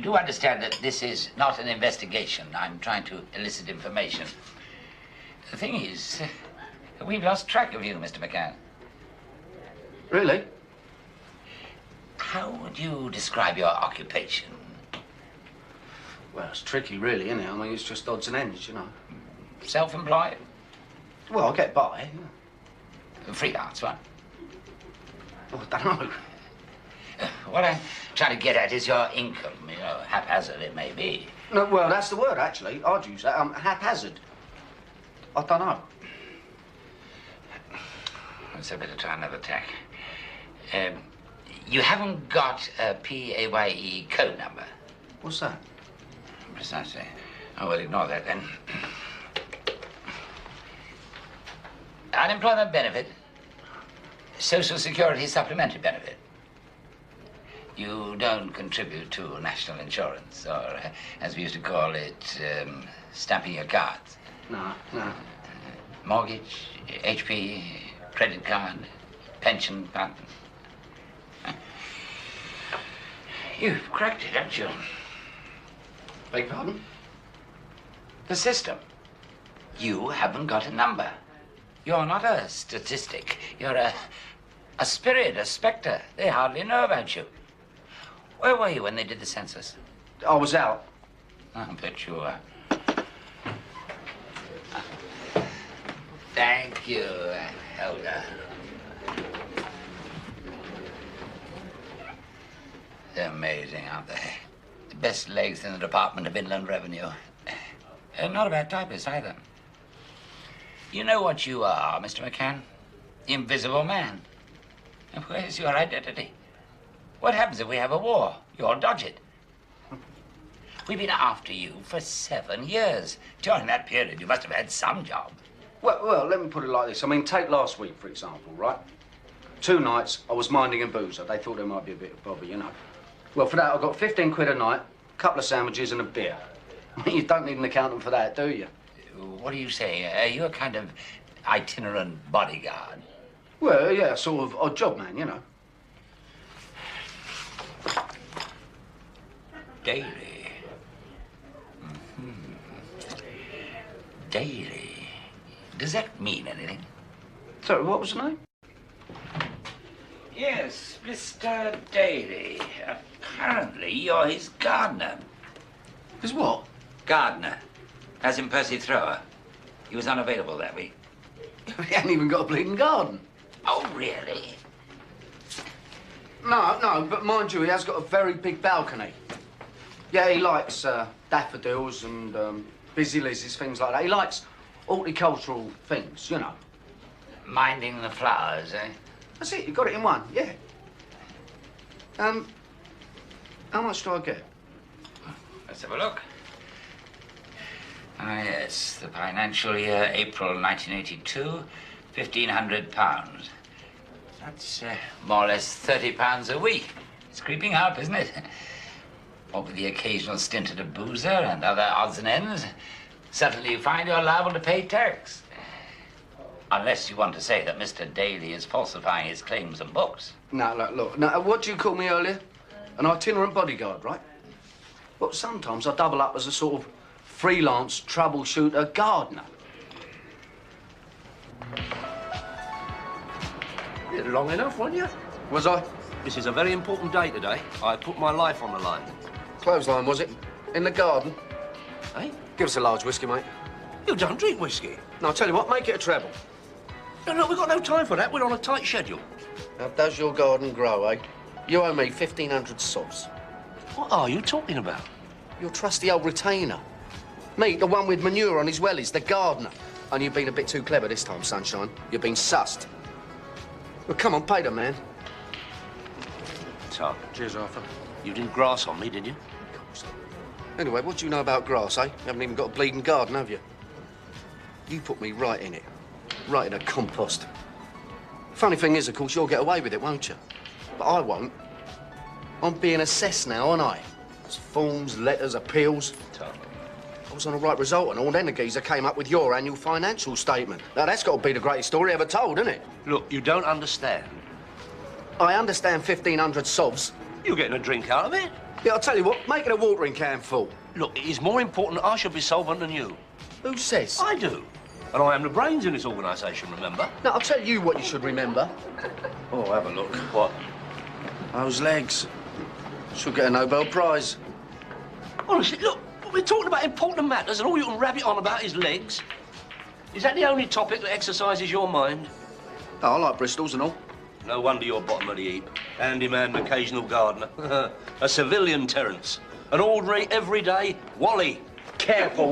You do understand that this is not an investigation. I'm trying to elicit information. The thing is, we've lost track of you, Mr. McCann. Really? How would you describe your occupation? Well, it's tricky, really, isn't it? I mean, it's just odds and ends, you know. Self-employed? Well, I get by. Freelance, what? Well, I don't know. What I'm trying to get at is your income, you know, haphazard it may be. No, well, that's the word, actually. I'd use that. Haphazard. I don't know. Let's better try another tack. You haven't got a PAYE code number. What's that? Precisely. Oh, well, ignore that then. Unemployment benefit. Social Security supplementary benefit. You don't contribute to national insurance, or as we used to call it, stamping your cards. No. Mortgage, HP, credit card, pension fund. You've cracked it, haven't you? Beg pardon? The system. You haven't got a number. You're not a statistic. You're a spirit, a spectre. They hardly know about you. Where were you when they did the census? I was out. I bet you were. Thank you, Helga. They're amazing, aren't they? The best legs in the Department of Inland Revenue. And not a bad typist either. You know what you are, Mr. McCann? The Invisible Man. And where's your identity? What happens if we have a war? You'll dodge it. We've been after you for 7 years. During that period, you must have had some job. Well, let me put it like this. I mean, take last week, for example, right? 2 nights, I was minding a boozer. They thought there might be a bit of bother, you know. Well, for that, I got 15 quid a night, a couple of sandwiches and a beer. I mean, you don't need an accountant for that, do you? What are you saying? Are you a kind of itinerant bodyguard? Well, yeah, sort of odd job man, you know. Daily. Daily. Does that mean anything? Sorry, what was the name? Yes, Mr. Daly. Apparently, you're his gardener. His what? Gardener. As in Percy Thrower. He was unavailable that week. He hadn't even got a bleeding garden. Oh, really? No, but mind you, he has got a very big balcony. Yeah, he likes daffodils and busy lizards, things like that. He likes horticultural things, you know. Minding the flowers, eh? That's it, you got it in one, yeah. How much do I get? Let's have a look. Ah, yes, the financial year, April 1982, £1,500. That's more or less £30 a week. It's creeping up, isn't it? What with the occasional stint at a boozer and other odds and ends, suddenly you find you're liable to pay tax. Unless you want to say that Mr. Daly is falsifying his claims and books. No, look. Now, what do you call me earlier? An itinerant bodyguard, right? Well, sometimes I double up as a sort of freelance troubleshooter gardener. You're long enough, weren't you? Was I? This is a very important day today. I put my life on the line. Clothesline, was it? In the garden? Eh? Give us a large whiskey, mate. You don't drink whiskey. No, I'll tell you what, make it a treble. No, we've got no time for that. We're on a tight schedule. Now, does your garden grow, eh? You owe me 1,500 sovs. What are you talking about? Your trusty old retainer. Me, the one with manure on his wellies, the gardener. And you've been a bit too clever this time, Sunshine. You've been sussed. Well, come on, pay the man. So, Cheers, Arthur. you did grass on me, did you? Anyway, what do you know about grass, eh? You haven't even got a bleeding garden, have you? You put me right in it. Right in the compost. Funny thing is, of course, you'll get away with it, won't you? But I won't. I'm being assessed now, aren't I? There's forms, letters, appeals. Tom. I was on a right result and all, then the geezer came up with your annual financial statement. Now, that's got to be the greatest story ever told, isn't it? Look, you don't understand. I understand 1,500 sovs. You're getting a drink out of it. Yeah, I'll tell you what, make it a watering can full. Look, it is more important that I should be solvent than you. Who says? I do. And I am the brains in this organisation, remember? No, I'll tell you what you should remember. Oh, have a look. What? Those legs. Should get a Nobel Prize. Honestly, look, we're talking about important matters and all you can rabbit on about is legs. Is that the only topic that exercises your mind? Oh, I like Bristols and all. No wonder you're bottom of the heap. Handyman, occasional gardener. A civilian Terence. An ordinary, everyday Wally. Careful.